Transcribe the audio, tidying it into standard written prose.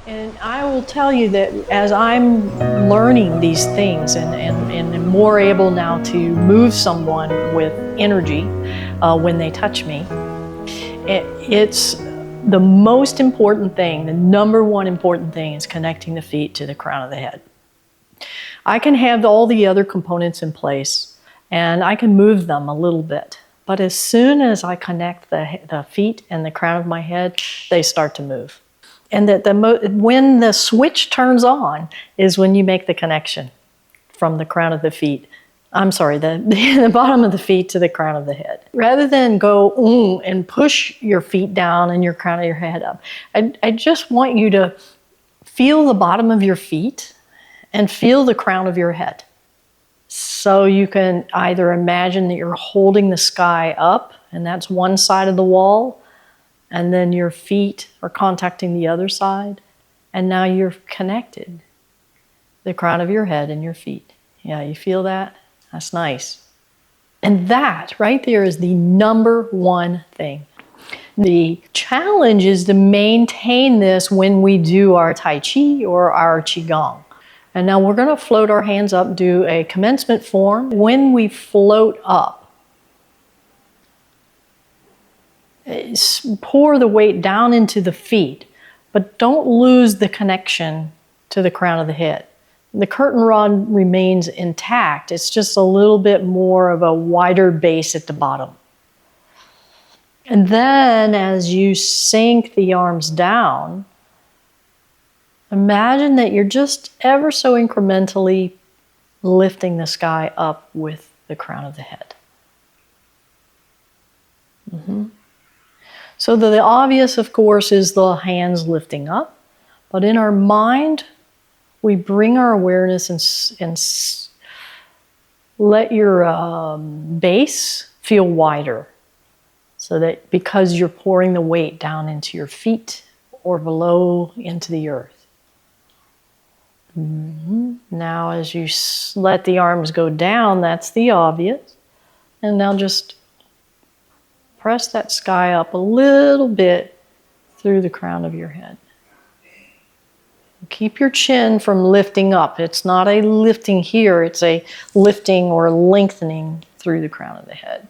And I will tell you that as I'm learning these things and more able now to move someone with energy when they touch me, it's the most important thing, the number one important thing is connecting the feet to the crown of the head. I can have all the other components in place and I can move them a little bit. But as soon as I connect the feet and the crown of my head, they start to move. And that when the switch turns on is when you make the connection from the crown of the feet. I'm sorry, the bottom of the feet to the crown of the head. Rather than go and push your feet down and your crown of your head up, I just want you to feel the bottom of your feet and feel the crown of your head. So you can either imagine that you're holding the sky up, and that's one side of the wall, and then your feet are contacting the other side, and now you're connected. The crown of your head and your feet. Yeah, you feel that? That's nice. And that right there is the number one thing. The challenge is to maintain this when we do our Tai Chi or our qigong. And now we're going to float our hands up, do a commencement form. When we float up, pour the weight down into the feet, but don't lose the connection to the crown of the head. The curtain rod remains intact. It's just a little bit more of a wider base at the bottom. And then as you sink the arms down, imagine that you're just ever so incrementally lifting the sky up with the crown of the head. So the obvious, of course, is the hands lifting up. But in our mind, we bring our awareness and let your base feel wider. So that because you're pouring the weight down into your feet or below into the earth. Now as you let the arms go down, that's the obvious. And now just press that sky up a little bit through the crown of your head. Keep your chin from lifting up. It's not a lifting here, it's a lifting or lengthening through the crown of the head.